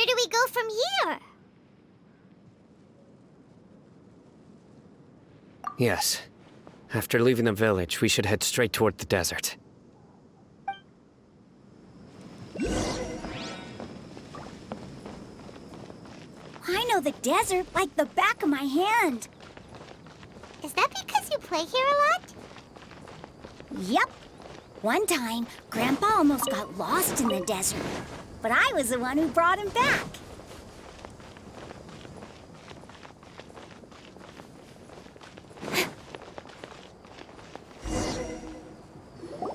where do we go from here? Yes. After leaving the village, we should head straight toward the desert. I know the desert like the back of my hand. Is that because you play here a lot? Yep. One time, Grandpa almost got lost in the desert, but I was the one who brought him back.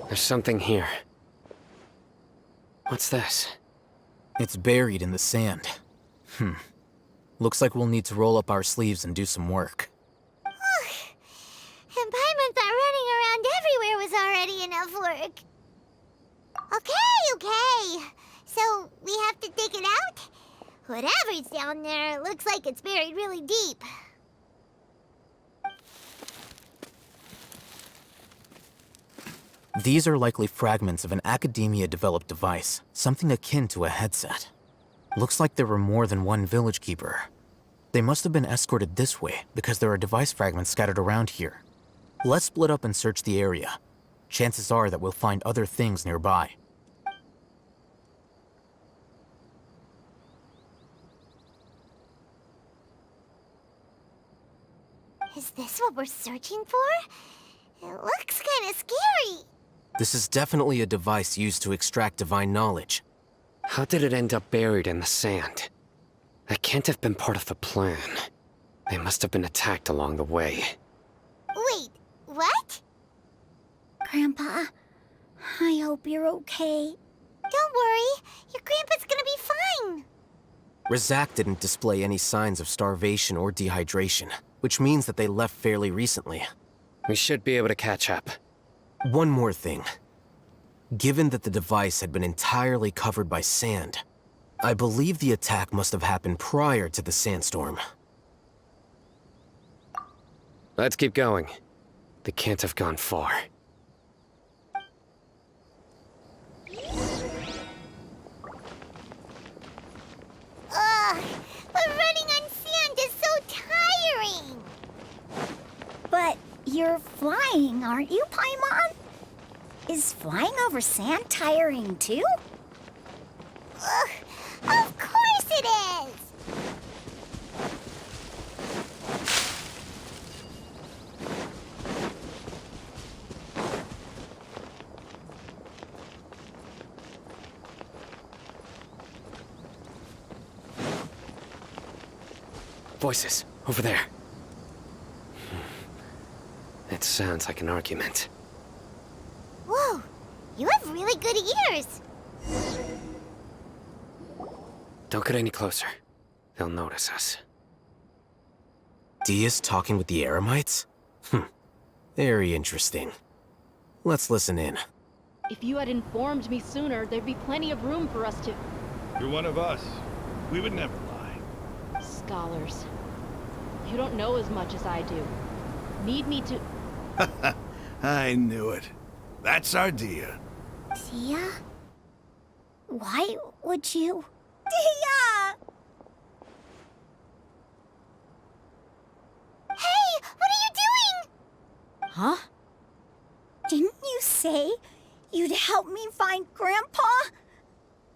There's something here. What's this? It's buried in the sand. Looks like we'll need to roll up our sleeves and do some work. And Paimon thought running around everywhere was already enough work. Okay. So, we have to dig it out? Whatever's down there, looks like it's buried really deep. These are likely fragments of an academia-developed device, something akin to a headset. Looks like there were more than one village keeper. They must have been escorted this way because there are device fragments scattered around here. Let's split up and search the area. Chances are that we'll find other things nearby. Is this what we're searching for? It looks kind of scary. This is definitely a device used to extract divine knowledge. How did it end up buried in the sand? That can't have been part of the plan. They must have been attacked along the way. Wait, what? Grandpa, I hope you're okay. Don't worry, your grandpa's gonna be fine. Razak didn't display any signs of starvation or dehydration, which means that they left fairly recently. We should be able to catch up. One more thing. Given that the device had been entirely covered by sand, I believe the attack must have happened prior to the sandstorm. Let's keep going. They can't have gone far. Ugh, but running on sand is so tiring. But you're flying, aren't you, Paimon? Is flying over sand tiring too? Ugh, of course it is. Voices, over there. It sounds like an argument. Whoa, you have really good ears. Don't get any closer. They'll notice us. Dia's talking with the Eremites? Very interesting. Let's listen in. If you had informed me sooner, there'd be plenty of room for us to... You're one of us. We would never lie. Scholars. You don't know as much as I do. Need me to... I knew it. That's our Dia. Dia? Why would you... Dia! Hey, what are you doing? Huh? Didn't you say you'd help me find Grandpa?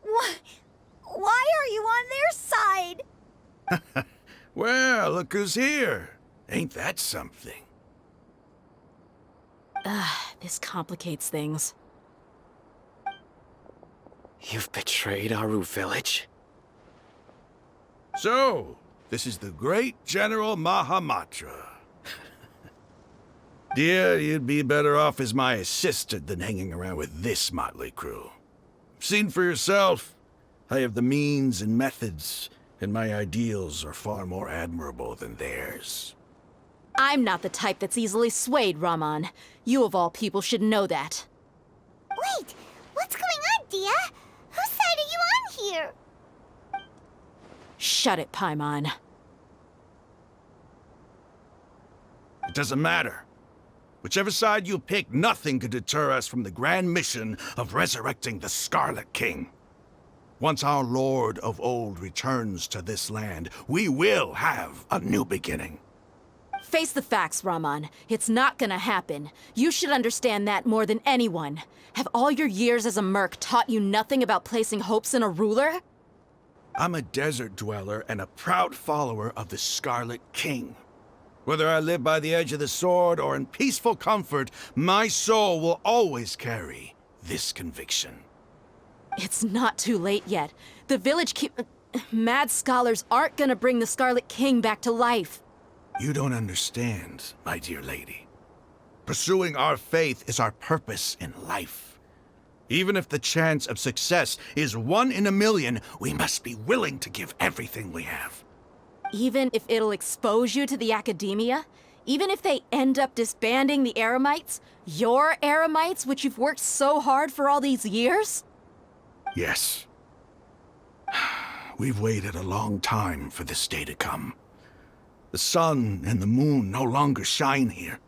Why are you on their side? Well, look who's here. Ain't that something? This complicates things. You've betrayed Aru village? So, this is the great General Mahamatra. Dear, you'd be better off as my assistant than hanging around with this motley crew. Seen for yourself, I have the means and methods, and my ideals are far more admirable than theirs. I'm not the type that's easily swayed, Raman. You of all people should know that. Wait, what's going on, Dia? Whose side are you on here? Shut it, Paimon. It doesn't matter. Whichever side you pick, nothing could deter us from the grand mission of resurrecting the Scarlet King. Once our Lord of Old returns to this land, we will have a new beginning. Face the facts, Raman. It's not gonna happen. You should understand that more than anyone. Have all your years as a merc taught you nothing about placing hopes in a ruler? I'm a desert dweller and a proud follower of the Scarlet King. Whether I live by the edge of the sword or in peaceful comfort, my soul will always carry this conviction. It's not too late yet. The village mad scholars aren't gonna bring the Scarlet King back to life. You don't understand, my dear lady. Pursuing our faith is our purpose in life. Even if the chance of success is 1 in a million, we must be willing to give everything we have. Even if it'll expose you to the academia? Even if they end up disbanding the Eremites? Your Eremites, which you've worked so hard for all these years? Yes. We've waited a long time for this day to come. The sun and the moon no longer shine here.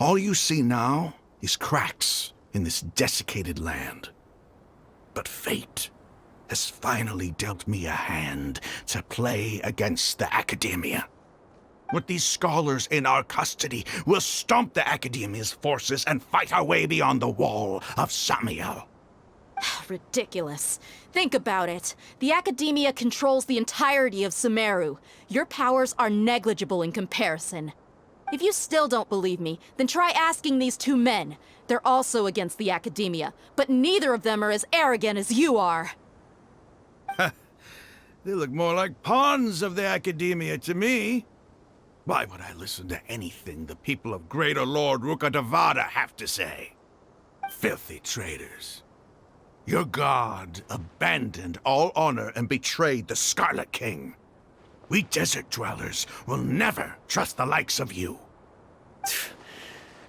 All you see now is cracks in this desiccated land. But fate has finally dealt me a hand to play against the academia. With these scholars in our custody, we'll stomp the academia's forces and fight our way beyond the wall of Samiel. Ridiculous. Think about it. The academia controls the entirety of Sumeru. Your powers are negligible in comparison. If you still don't believe me, then try asking these 2 men. They're also against the academia, but neither of them are as arrogant as you are. They look more like pawns of the academia to me. Why would I listen to anything the people of Greater Lord Rukkhadevada have to say? Filthy traitors. Your god abandoned all honor and betrayed the Scarlet King. We desert dwellers will never trust the likes of you.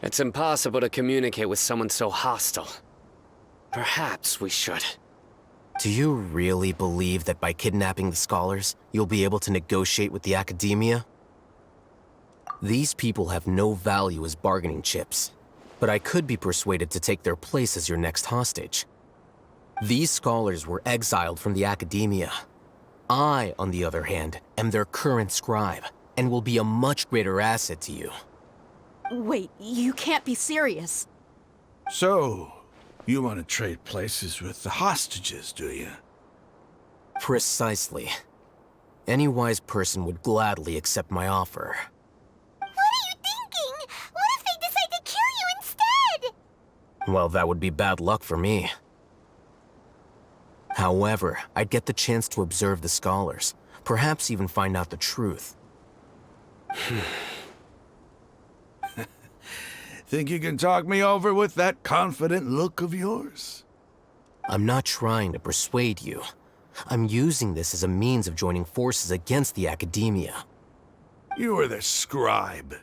It's impossible to communicate with someone so hostile. Perhaps we should. Do you really believe that by kidnapping the scholars, you'll be able to negotiate with the academia? These people have no value as bargaining chips, but I could be persuaded to take their place as your next hostage. These scholars were exiled from the academia. I, on the other hand, am their current scribe, and will be a much greater asset to you. Wait, you can't be serious. So, you want to trade places with the hostages, do you? Precisely. Any wise person would gladly accept my offer. What are you thinking? What if they decide to kill you instead? Well, that would be bad luck for me. However, I'd get the chance to observe the scholars, perhaps even find out the truth. Think you can talk me over with that confident look of yours? I'm not trying to persuade you. I'm using this as a means of joining forces against the academia. You are the scribe.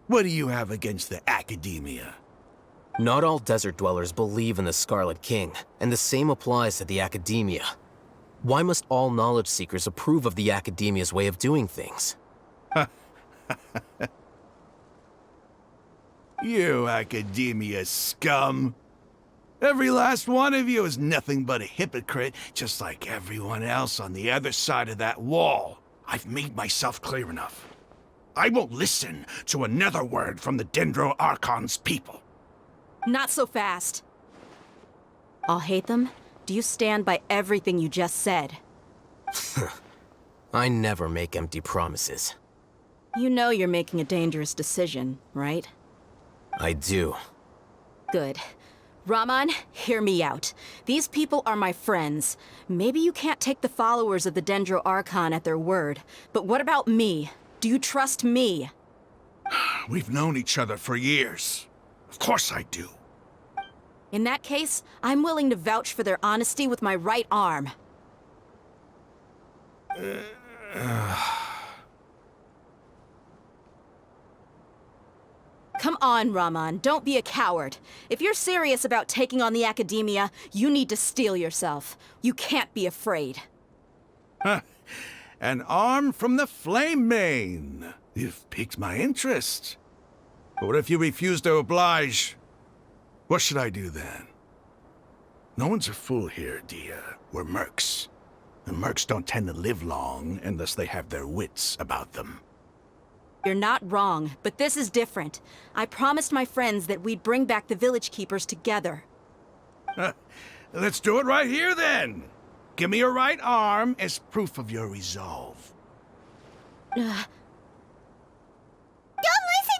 What do you have against the academia? Not all desert dwellers believe in the Scarlet King, and the same applies to the academia. Why must all knowledge seekers approve of the academia's way of doing things? You academia scum. Every last one of you is nothing but a hypocrite, just like everyone else on the other side of that wall. I've made myself clear enough. I won't listen to another word from the Dendro Archon's people. Not so fast. I'll hate them. Do you stand by everything you just said? I never make empty promises. You know you're making a dangerous decision, right? I do. Good. Raman, hear me out. These people are my friends. Maybe you can't take the followers of the Dendro Archon at their word, but what about me? Do you trust me? We've known each other for years. Of course I do. In that case, I'm willing to vouch for their honesty with my right arm. Come on, Raman, don't be a coward. If you're serious about taking on the academia, you need to steel yourself. You can't be afraid. An arm from the Flame Mane. You've piqued my interest. But what if you refuse to oblige? What should I do then? No one's a fool here, Dia. We're mercs. And mercs don't tend to live long unless they have their wits about them. You're not wrong, but this is different. I promised my friends that we'd bring back the village keepers together. Let's do it right here, then. Give me your right arm as proof of your resolve. Don't listen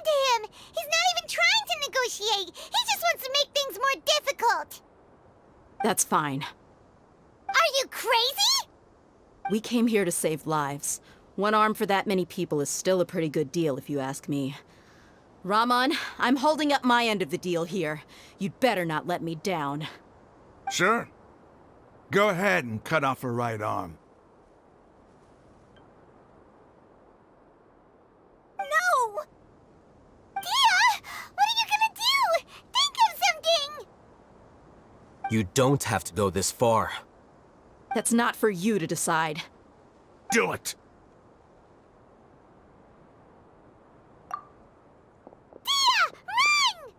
to him! He's not even trying to negotiate! He just wants to make things more difficult! That's fine. Are you crazy? We came here to save lives. One arm for that many people is still a pretty good deal, if you ask me. Rahman, I'm holding up my end of the deal here. You'd better not let me down. Sure. Go ahead and cut off her right arm. No! Dia! What are you gonna do? Think of something! You don't have to go this far. That's not for you to decide. Do it! Dia! Run!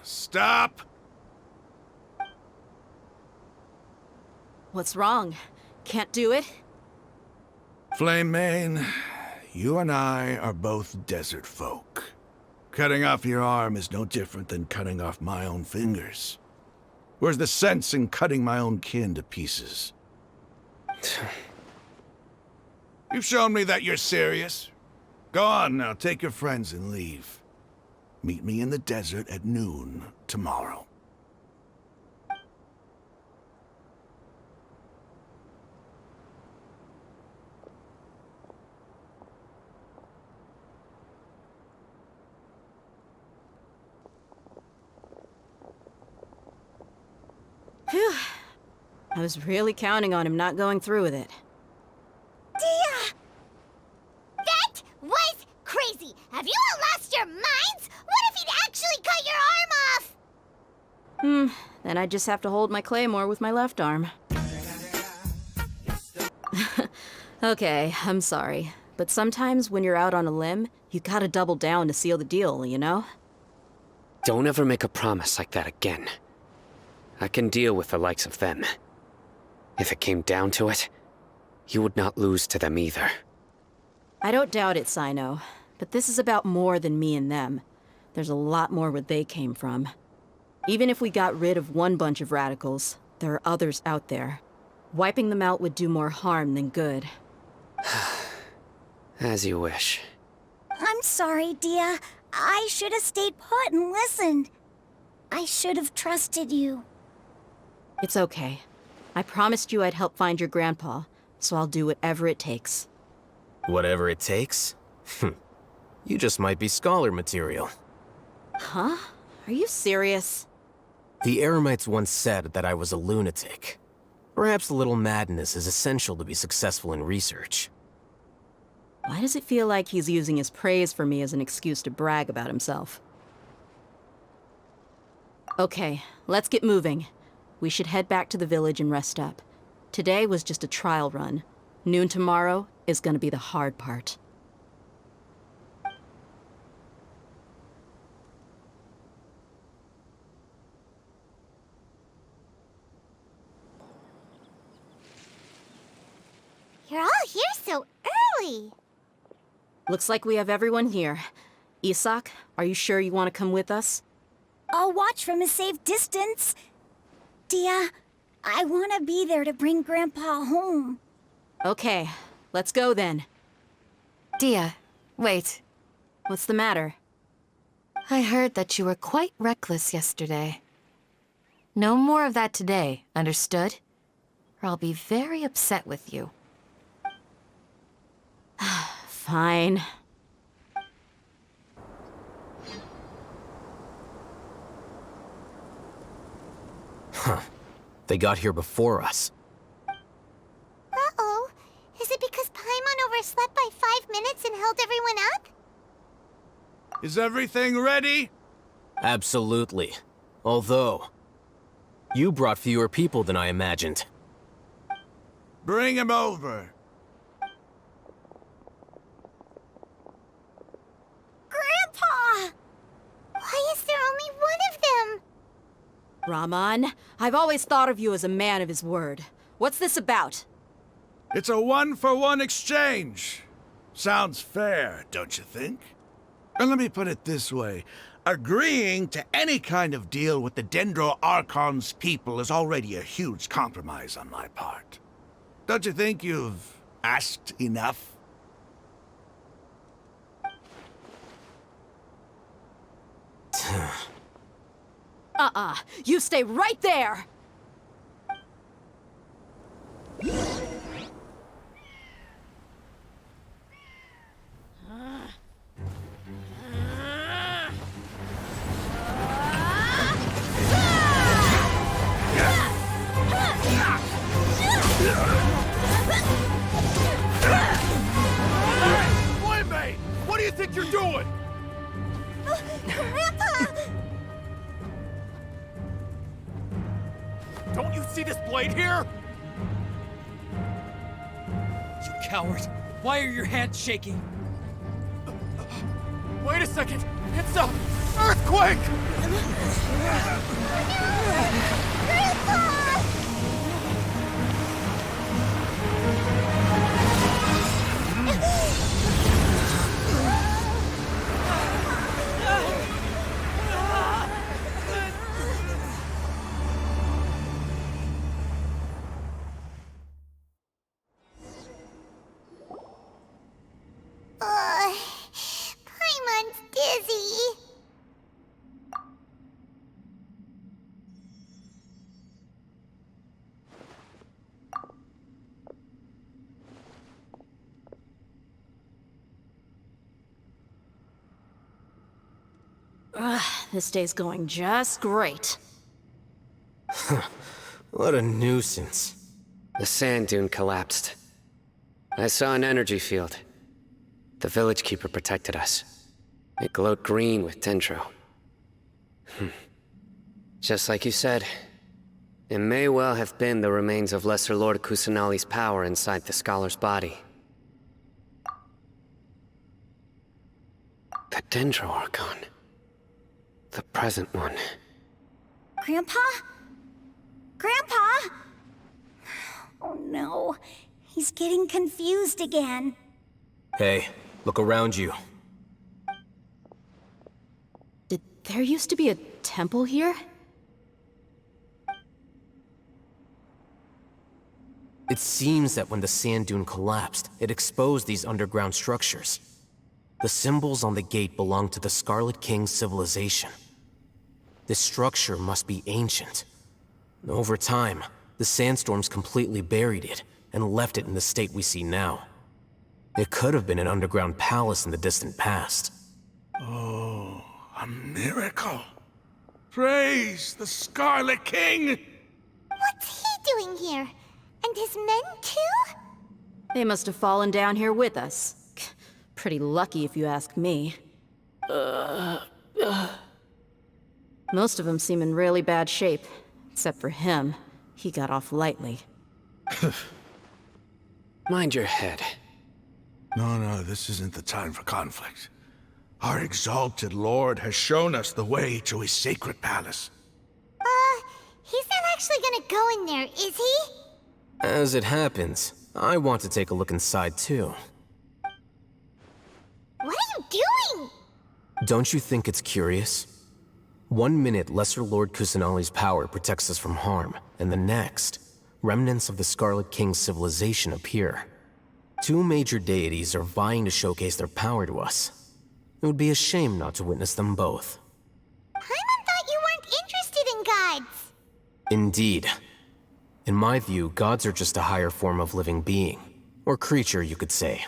Stop! What's wrong? Can't do it? Flame Mane, you and I are both desert folk. Cutting off your arm is no different than cutting off my own fingers. Where's the sense in cutting my own kin to pieces? You've shown me that you're serious. Go on now, take your friends and leave. Meet me in the desert at noon tomorrow. Phew. I was really counting on him not going through with it. Dia! That was crazy! Have you all lost your minds? What if he'd actually cut your arm off? Then I just have to hold my claymore with my left arm. Okay, I'm sorry. But sometimes when you're out on a limb, you gotta double down to seal the deal, you know? Don't ever make a promise like that again. I can deal with the likes of them. If it came down to it, you would not lose to them either. I don't doubt it, Sino. But this is about more than me and them. There's a lot more where they came from. Even if we got rid of one bunch of radicals, there are others out there. Wiping them out would do more harm than good. As you wish. I'm sorry, Dia. I should have stayed put and listened. I should have trusted you. It's okay. I promised you I'd help find your grandpa, so I'll do whatever it takes. Whatever it takes? You just might be scholar material. Huh? Are you serious? The Eremites once said that I was a lunatic. Perhaps a little madness is essential to be successful in research. Why does it feel like he's using his praise for me as an excuse to brag about himself? Okay, let's get moving. We should head back to the village and rest up. Today was just a trial run. Noon tomorrow is gonna be the hard part. You're all here so early. Looks like we have everyone here. Isak, are you sure you want to come with us? I'll watch from a safe distance. Dia, I want to be there to bring Grandpa home. Okay, let's go then. Dia, wait. What's the matter? I heard that you were quite reckless yesterday. No more of that today, understood? Or I'll be very upset with you. Fine. They got here before us. Uh-oh. Is it because Paimon overslept by 5 minutes and held everyone up? Is everything ready? Absolutely. Although, You brought fewer people than I imagined. Bring him over. Grandpa! Why is there only one of them? Raman, I've always thought of you as a man of his word. What's this about? It's a one-for-one exchange. Sounds fair, don't you think? And let me put it this way. Agreeing to any kind of deal with the Dendro Archon's people is already a huge compromise on my part. Don't you think you've asked enough? You stay right there! Playmate! What do you think you're doing? Grandpa! Don't you see this blade here? You coward! Why are your hands shaking? Wait a second! It's a earthquake! Grandpa! Paimon's dizzy. This day's going just great. What a nuisance. The sand dune collapsed. I saw an energy field. The village keeper protected us. It glowed green with dendro. Just like you said, it may well have been the remains of Lesser Lord Kusanali's power inside the scholar's body. The Dendro Archon. The present one. Grandpa? Grandpa? Oh no, he's getting confused again. Hey, look around you. Did there used to be a temple here? It seems that when the sand dune collapsed, it exposed these underground structures. The symbols on the gate belong to the Scarlet King's civilization. This structure must be ancient. Over time, the sandstorms completely buried it and left it in the state we see now. It could have been an underground palace in the distant past. Oh, a miracle. Praise the Scarlet King! What's he doing here? And his men too? They must have fallen down here with us. Pretty lucky if you ask me. Most of them seem in really bad shape. Except for him. He got off lightly. Mind your head. No, this isn't the time for conflict. Our exalted lord has shown us the way to his sacred palace. He's not actually gonna go in there, is he? As it happens, I want to take a look inside too. What are you doing? Don't you think it's curious? 1 minute, Lesser Lord Kusanali's power protects us from harm, and the next, remnants of the Scarlet King's civilization appear. Two major deities are vying to showcase their power to us. It would be a shame not to witness them both. Paimon thought you weren't interested in gods. Indeed. In my view, gods are just a higher form of living being, or creature, you could say.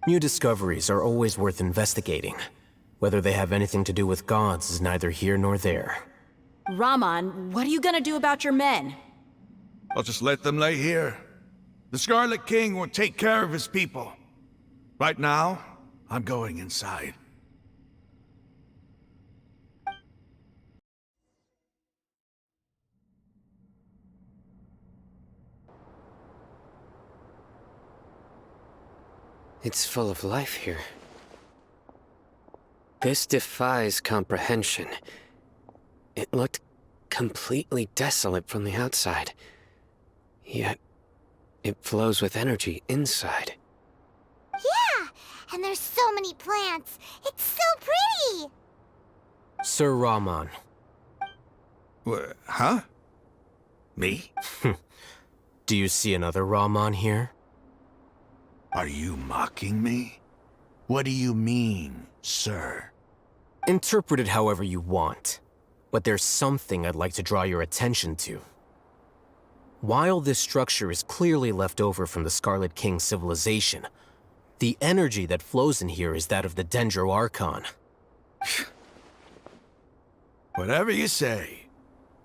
New discoveries are always worth investigating. Whether they have anything to do with gods is neither here nor there. Raman, what are you gonna do about your men? I'll just let them lay here. The Scarlet King will take care of his people. Right now, I'm going inside. It's full of life here. This defies comprehension. It looked completely desolate from the outside. Yet, it flows with energy inside. Yeah, and there's so many plants. It's so pretty. Sir Rahman. Huh? Me? Do you see another Rahman here? Are you mocking me? What do you mean, sir? Interpret it however you want, but there's something I'd like to draw your attention to. While this structure is clearly left over from the Scarlet King civilization, the energy that flows in here is that of the Dendro Archon. Whatever you say.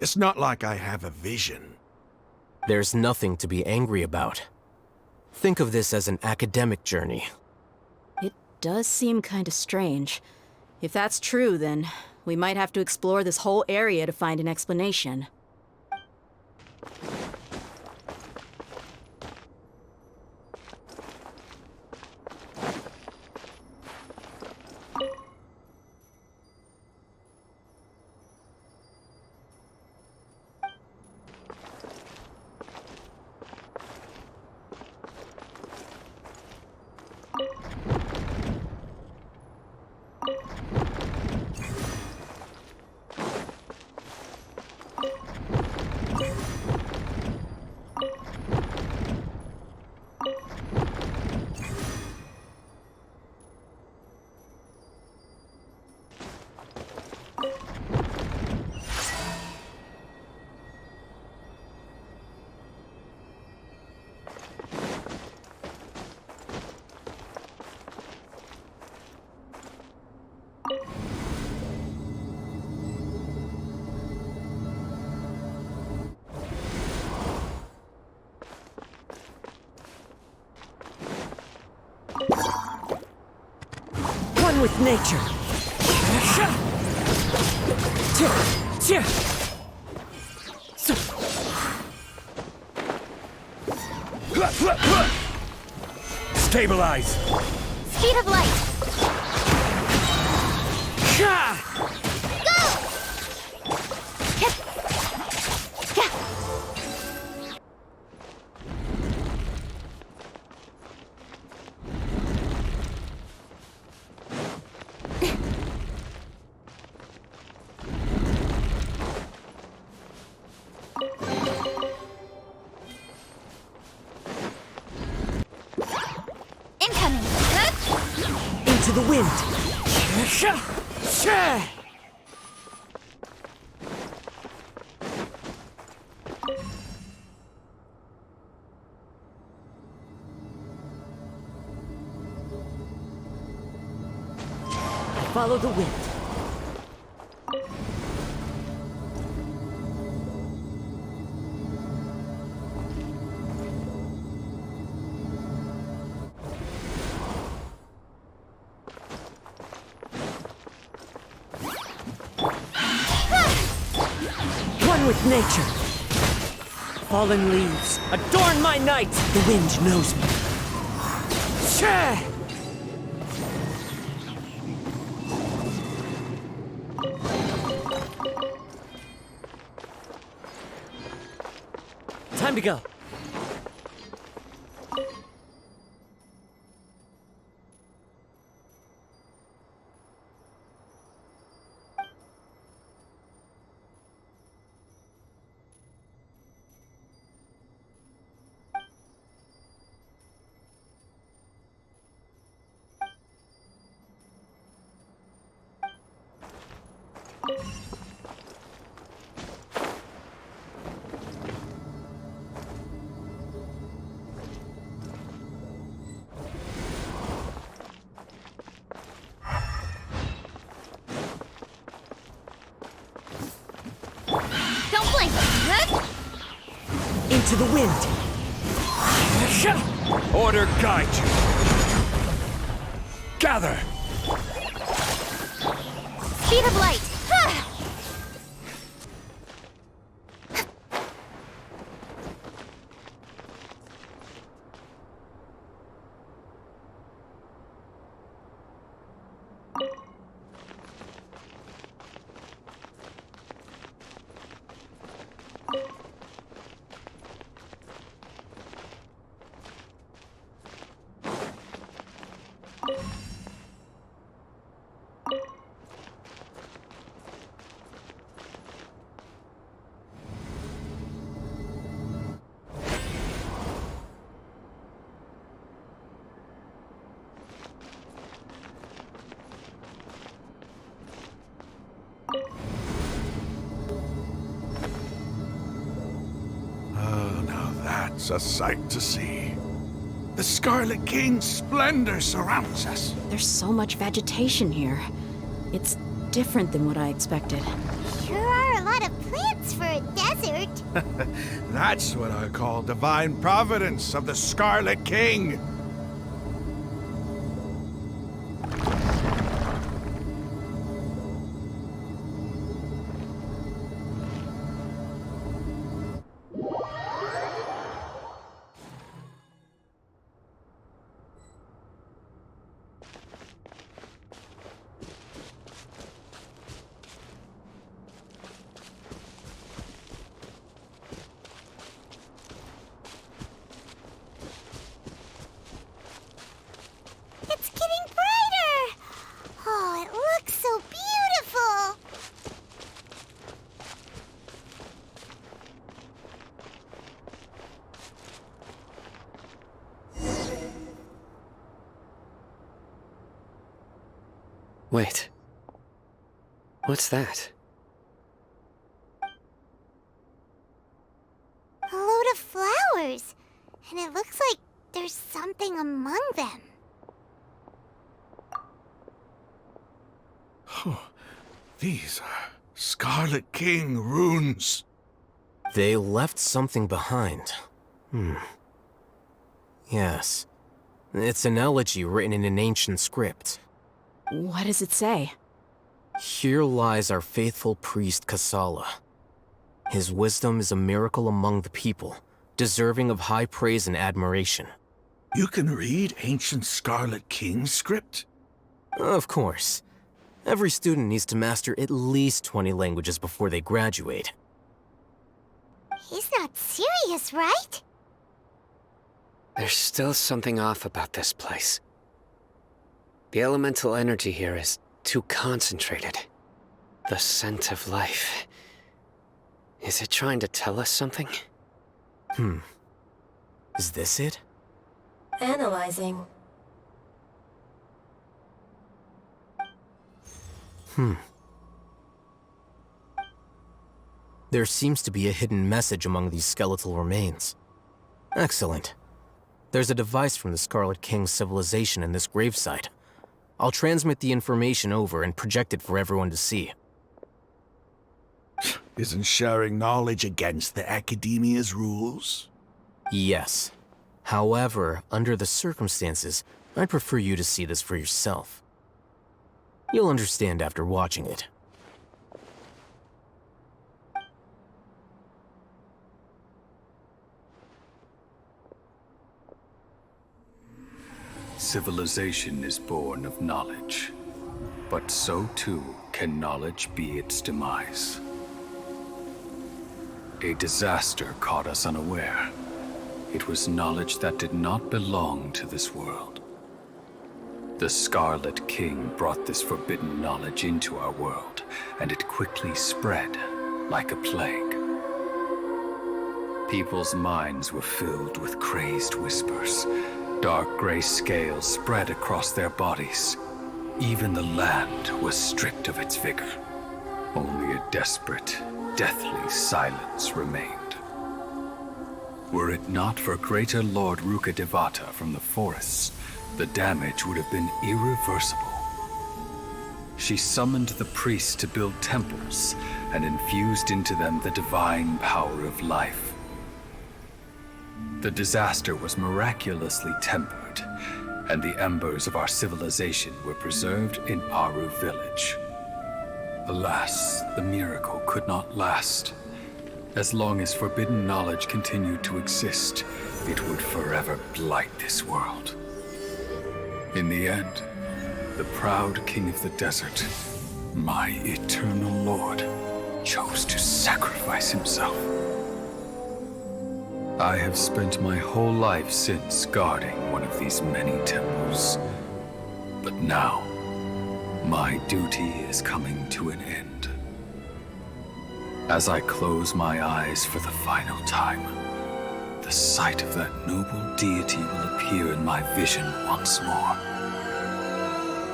It's not like I have a vision. There's nothing to be angry about. Think of this as an academic journey. It does seem kinda strange. If that's true, then we might have to explore this whole area to find an explanation. One with nature. Stabilize! Speed of light. Incoming. Into the wind. Follow the wind. One with nature. Fallen leaves, adorn my night. The wind knows me. Time to go. Don't blink. Into the wind. Order guide you! Gather! Speed of light. It's a sight to see. The Scarlet King's splendor surrounds us. There's so much vegetation here. It's different than what I expected. Sure are a lot of plants for a desert. That's what I call divine providence of the Scarlet King. It's getting brighter! Oh, it looks so beautiful! Wait. What's that? A load of flowers. And it looks like there's something among them. These are Scarlet King runes. They left something behind. Yes. It's an elegy written in an ancient script. What does it say? Here lies our faithful priest Kasala. His wisdom is a miracle among the people, deserving of high praise and admiration. You can read ancient Scarlet King script? Of course. Every student needs to master at least 20 languages before they graduate. He's not serious, right? There's still something off about this place. The elemental energy here is too concentrated. The scent of life. Is it trying to tell us something? Is this it? Analyzing. There seems to be a hidden message among these skeletal remains. Excellent. There's a device from the Scarlet King's civilization in this gravesite. I'll transmit the information over and project it for everyone to see. Isn't sharing knowledge against the Academia's rules? Yes. However, under the circumstances, I'd prefer you to see this for yourself. You'll understand after watching it. Civilization is born of knowledge, but so too can knowledge be its demise. A disaster caught us unaware. It was knowledge that did not belong to this world. The Scarlet King brought this forbidden knowledge into our world, and it quickly spread like a plague. People's minds were filled with crazed whispers. Dark gray scales spread across their bodies. Even the land was stripped of its vigor. Only a desperate, deathly silence remained. Were it not for greater Lord Rukkhadevata from the forests, the damage would have been irreversible. She summoned the priests to build temples and infused into them the divine power of life. The disaster was miraculously tempered, and the embers of our civilization were preserved in Aru village. Alas, the miracle could not last. As long as forbidden knowledge continued to exist, it would forever blight this world. In the end, the proud king of the desert, my eternal lord, chose to sacrifice himself. I have spent my whole life since guarding one of these many temples. But now, my duty is coming to an end. As I close my eyes for the final time, the sight of that noble deity will appear in my vision once more.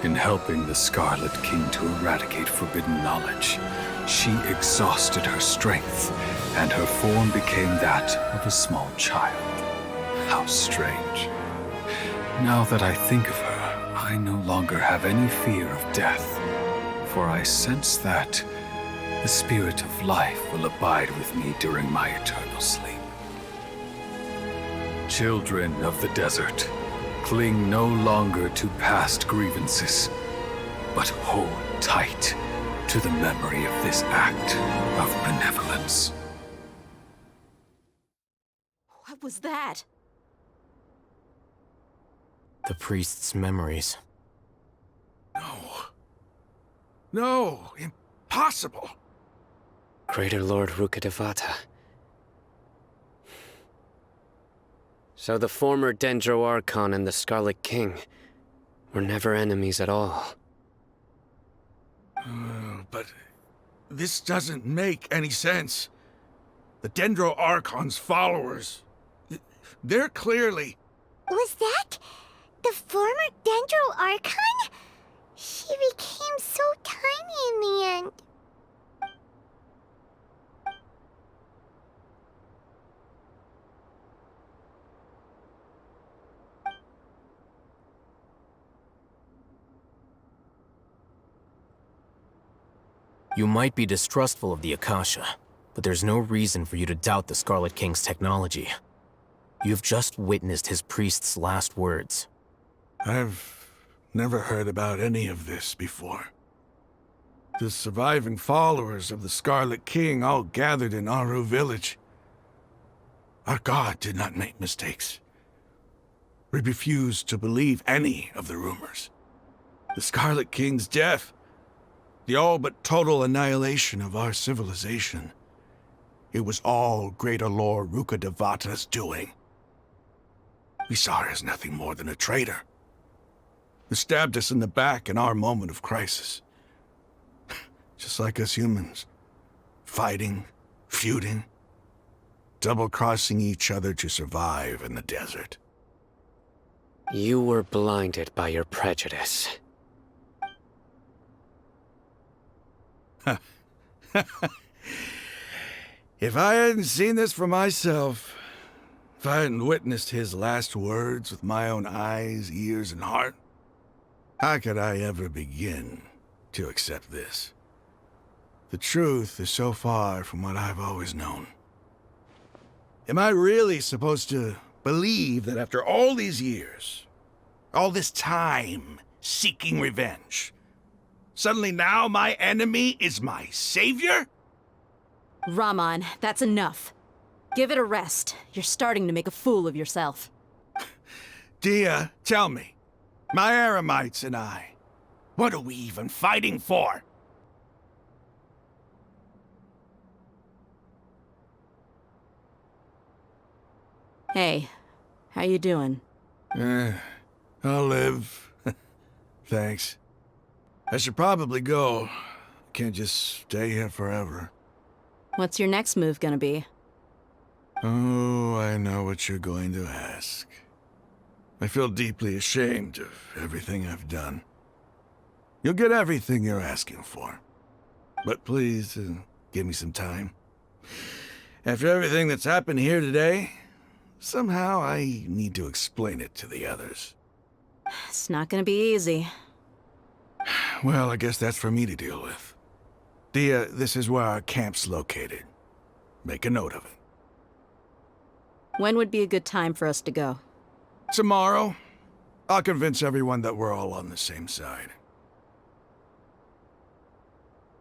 In helping the Scarlet King to eradicate forbidden knowledge, she exhausted her strength and her form became that of a small child. How strange. Now that I think of her, I no longer have any fear of death, for I sense that the spirit of life will abide with me during my eternal sleep. Children of the desert, cling no longer to past grievances, but hold tight to the memory of this act of benevolence. What was that? The priest's memories. No, impossible. Greater Lord Rukkhadevata. So the former Dendro Archon and the Scarlet King were never enemies at all. But this doesn't make any sense. The Dendro Archon's followers, they're clearly... Was that the former Dendro Archon? She became so tiny in the end. You might be distrustful of the Akasha, but there's no reason for you to doubt the Scarlet King's technology. You've just witnessed his priest's last words. I've never heard about any of this before. The surviving followers of the Scarlet King all gathered in Aru village. Our god did not make mistakes. We refused to believe any of the rumors. The Scarlet King's death, the all but total annihilation of our civilization, it was all Greater Lord Rukkhadevata's doing. We saw her as nothing more than a traitor, who stabbed us in the back in our moment of crisis. Just like us humans, fighting, feuding, double-crossing each other to survive in the desert. You were blinded by your prejudice. If I hadn't seen this for myself, if I hadn't witnessed his last words with my own eyes, ears, and heart, how could I ever begin to accept this? The truth is so far from what I've always known. Am I really supposed to believe that after all these years, all this time seeking revenge, suddenly now my enemy is my savior? Raman, that's enough. Give it a rest. You're starting to make a fool of yourself. Dia, tell me, my Eremites and I, what are we even fighting for? Hey, how you doing? I'll live. Thanks. I should probably go. Can't just stay here forever. What's your next move gonna be? Oh, I know what you're going to ask. I feel deeply ashamed of everything I've done. You'll get everything you're asking for. But please, give me some time. After everything that's happened here today, somehow I need to explain it to the others. It's not gonna be easy. Well, I guess that's for me to deal with. Dia, this is where our camp's located. Make a note of it. When would be a good time for us to go? Tomorrow, I'll convince everyone that we're all on the same side.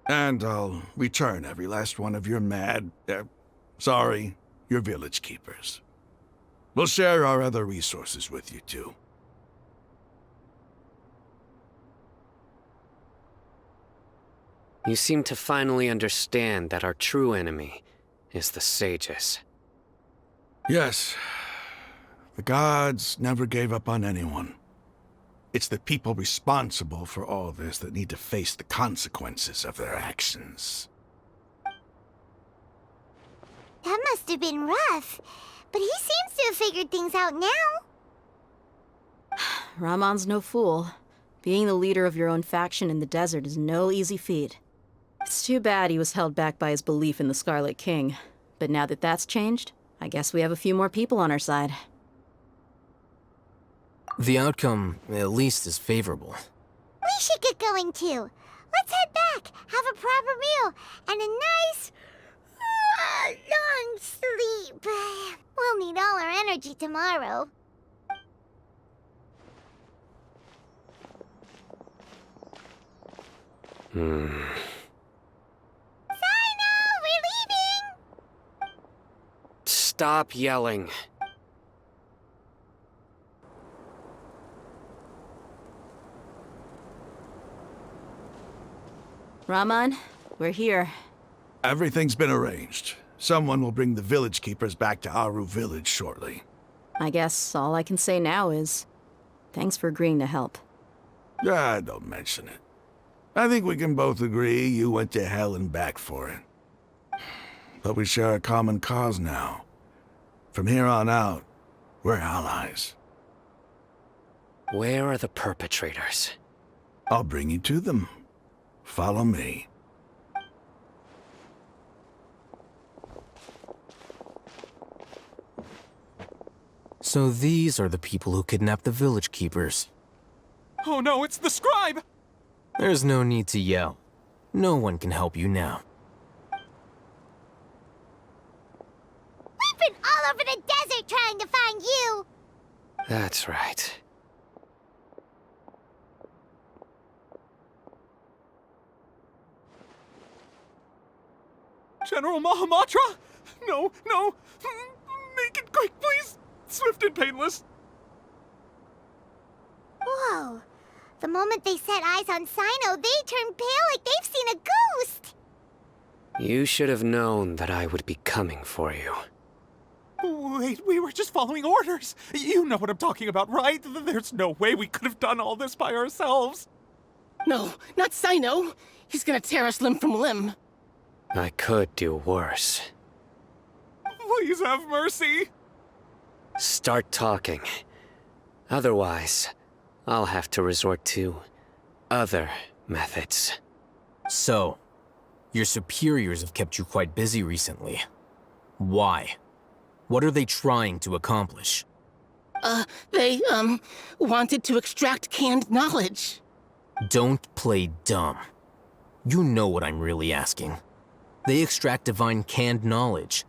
And I'll return every last one of your your village keepers. We'll share our other resources with you, too. You seem to finally understand that our true enemy is the sages. Yes. The gods never gave up on anyone. It's the people responsible for all this that need to face the consequences of their actions. That must have been rough, but he seems to have figured things out now. Raman's no fool. Being the leader of your own faction in the desert is no easy feat. It's too bad he was held back by his belief in the Scarlet King. But now that that's changed, I guess we have a few more people on our side. The outcome, at least, is favorable. We should get going too. Let's head back, have a proper meal, and a nice, long sleep. We'll need all our energy tomorrow. Sino, we're leaving! Stop yelling. Raman, we're here. Everything's been arranged. Someone will bring the village keepers back to Aru village shortly. I guess all I can say now is, thanks for agreeing to help. Don't mention it. I think we can both agree you went to hell and back for it. But we share a common cause now. From here on out, we're allies. Where are the perpetrators? I'll bring you to them. Follow me. So these are the people who kidnapped the village keepers. Oh no, it's the scribe! There's no need to yell. No one can help you now. We've been all over the desert trying to find you! That's right. General Mahamatra? No, no! Make it quick, please! Swift and painless! Whoa. The moment they set eyes on Sino, they turned pale like they've seen a ghost! You should have known that I would be coming for you. Wait, we were just following orders! You know what I'm talking about, right? There's no way we could have done all this by ourselves! No, not Sino! He's gonna tear us limb from limb! I could do worse. Please have mercy! Start talking. Otherwise, I'll have to resort to other methods. So, your superiors have kept you quite busy recently. Why? What are they trying to accomplish? They wanted to extract canned knowledge. Don't play dumb. You know what I'm really asking. They extract divine canned knowledge.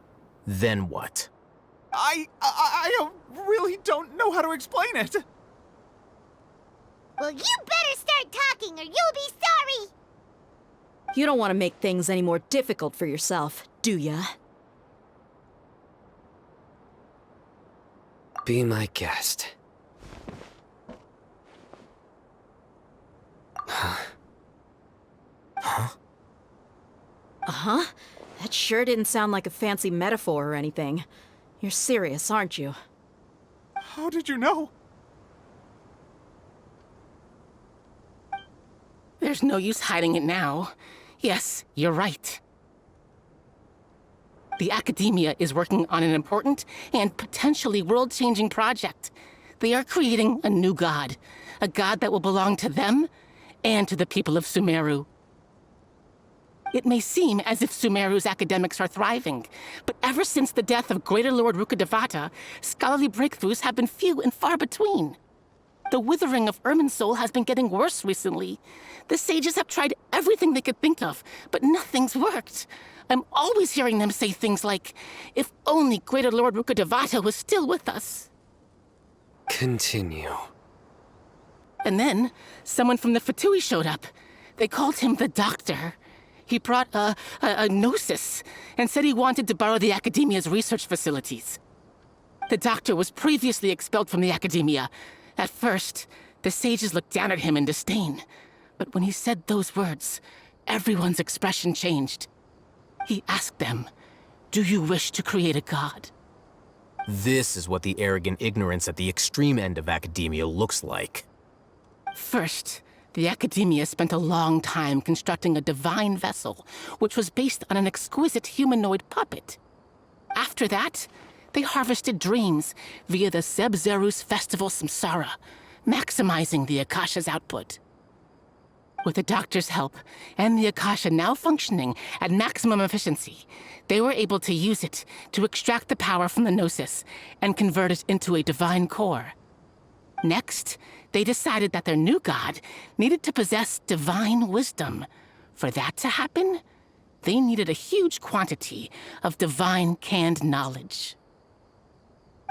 Then what? I really don't know how to explain it. Well, you better start talking or you'll be sorry! You don't want to make things any more difficult for yourself, do ya? Be my guest. Uh-huh? That sure didn't sound like a fancy metaphor or anything. You're serious, aren't you? How did you know? There's no use hiding it now. Yes, you're right. The Academia is working on an important and potentially world-changing project. They are creating a new god. A god that will belong to them and to the people of Sumeru. It may seem as if Sumeru's academics are thriving, but ever since the death of Greater Lord Rukkhadevata, scholarly breakthroughs have been few and far between. The withering of Irminsul has been getting worse recently. The sages have tried everything they could think of, but nothing's worked. I'm always hearing them say things like, if only Greater Lord Rukkhadevata was still with us. Continue. And then, someone from the Fatui showed up. They called him the Doctor. He brought a gnosis and said he wanted to borrow the Academia's research facilities. The Doctor was previously expelled from the Academia. At first, the sages looked down at him in disdain. But when he said those words, everyone's expression changed. He asked them, "Do you wish to create a god?" This is what the arrogant ignorance at the extreme end of academia looks like. First, the Academia spent a long time constructing a divine vessel, which was based on an exquisite humanoid puppet. After that, they harvested dreams via the Zeb-Zerus Festival Samsara, maximizing the Akasha's output. With the doctor's help, and the Akasha now functioning at maximum efficiency, they were able to use it to extract the power from the Gnosis and convert it into a divine core. Next, they decided that their new god needed to possess divine wisdom. For that to happen, they needed a huge quantity of divine canned knowledge.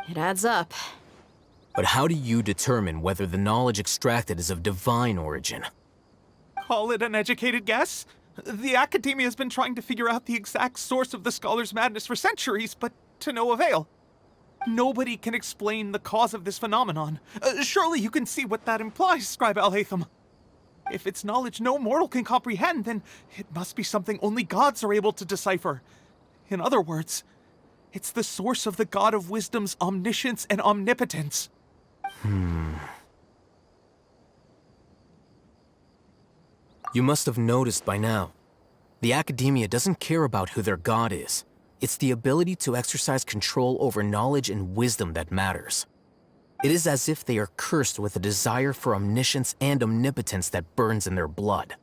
It adds up. But how do you determine whether the knowledge extracted is of divine origin? Call it an educated guess? The Academia has been trying to figure out the exact source of the Scholar's madness for centuries, but to no avail. Nobody can explain the cause of this phenomenon. Surely you can see what that implies, Scribe Alhaitham. If it's knowledge no mortal can comprehend, then it must be something only gods are able to decipher. In other words, it's the source of the God of Wisdom's omniscience and omnipotence. You must have noticed by now. The Academia doesn't care about who their god is. It's the ability to exercise control over knowledge and wisdom that matters. It is as if they are cursed with a desire for omniscience and omnipotence that burns in their blood.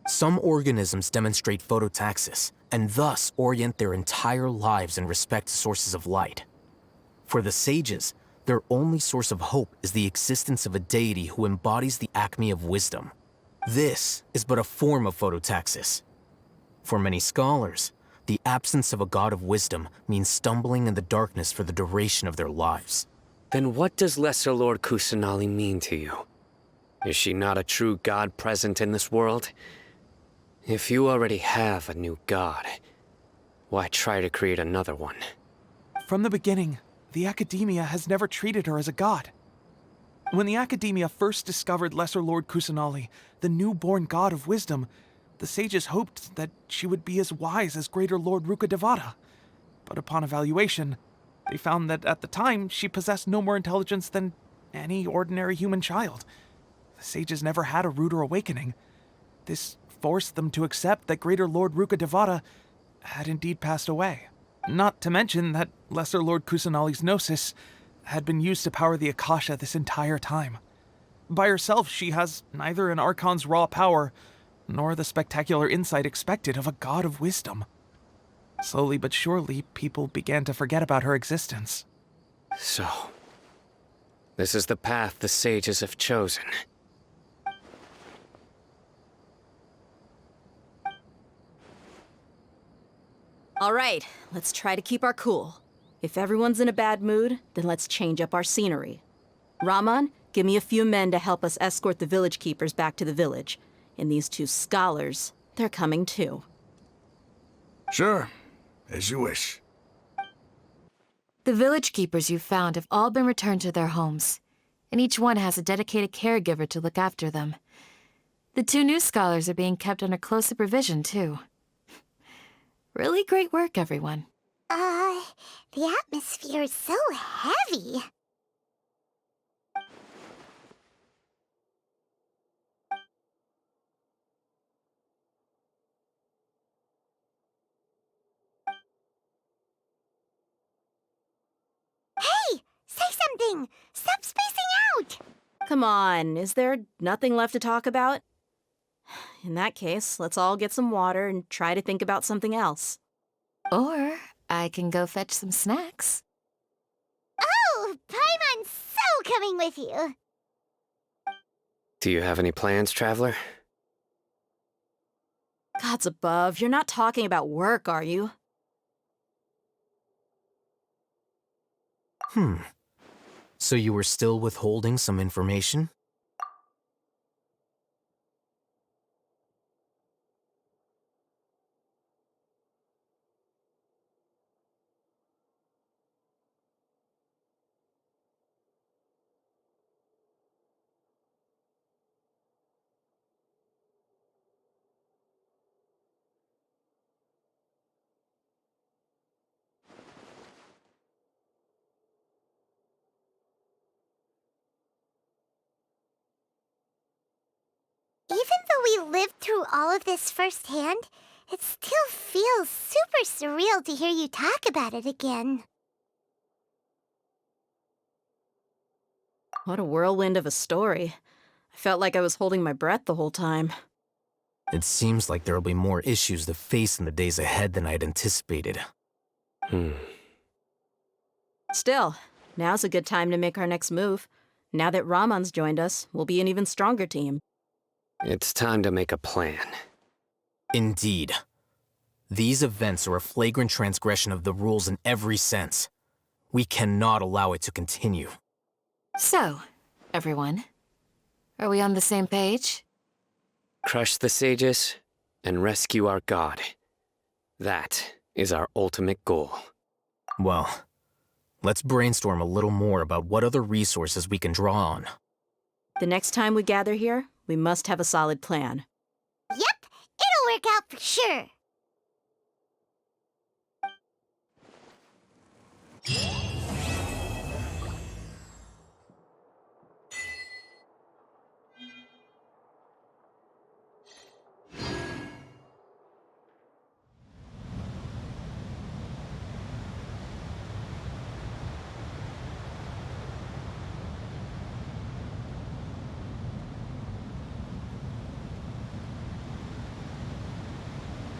Some organisms demonstrate phototaxis, and thus orient their entire lives in respect to sources of light. For the sages, their only source of hope is the existence of a deity who embodies the acme of wisdom. This is but a form of phototaxis. For many scholars, the absence of a god of wisdom means stumbling in the darkness for the duration of their lives. Then what does Lesser Lord Kusanali mean to you? Is she not a true god present in this world? If you already have a new god, why try to create another one? From the beginning, the Academia has never treated her as a god. When the Academia first discovered Lesser Lord Kusanali, the newborn god of wisdom, the sages hoped that she would be as wise as Greater Lord Rukkhadevata. But upon evaluation, they found that at the time she possessed no more intelligence than any ordinary human child. The sages never had a ruder awakening. This forced them to accept that Greater Lord Rukkhadevata had indeed passed away. Not to mention that Lesser Lord Kusanali's Gnosis had been used to power the Akasha this entire time. By herself, she has neither an Archon's raw power, nor the spectacular insight expected of a god of wisdom. Slowly but surely, people began to forget about her existence. So, this is the path the sages have chosen. All right, let's try to keep our cool. If everyone's in a bad mood, then let's change up our scenery. Raman, give me a few men to help us escort the village keepers back to the village. And these two scholars, they're coming too. Sure, as you wish. The village keepers you've found have all been returned to their homes, and each one has a dedicated caregiver to look after them. The two new scholars are being kept under close supervision, too. Really great work, everyone. The atmosphere is so heavy. Hey! Say something! Stop spacing out! Come on, is there nothing left to talk about? In that case, let's all get some water and try to think about something else. Or I can go fetch some snacks. Oh, Paimon's so coming with you. Do you have any plans, Traveler? Gods above, you're not talking about work, are you? So you were still withholding some information? Even though we lived through all of this firsthand, it still feels super surreal to hear you talk about it again. What a whirlwind of a story. I felt like I was holding my breath the whole time. It seems like there will be more issues to face in the days ahead than I had anticipated. Still, now's a good time to make our next move. Now that Ramon's joined us, we'll be an even stronger team. It's time to make a plan. Indeed. These events are a flagrant transgression of the rules in every sense. We cannot allow it to continue. So, everyone, are we on the same page? Crush the sages and rescue our god. That is our ultimate goal. Well, let's brainstorm a little more about what other resources we can draw on. The next time we gather here, we must have a solid plan. Yep, it'll work out for sure.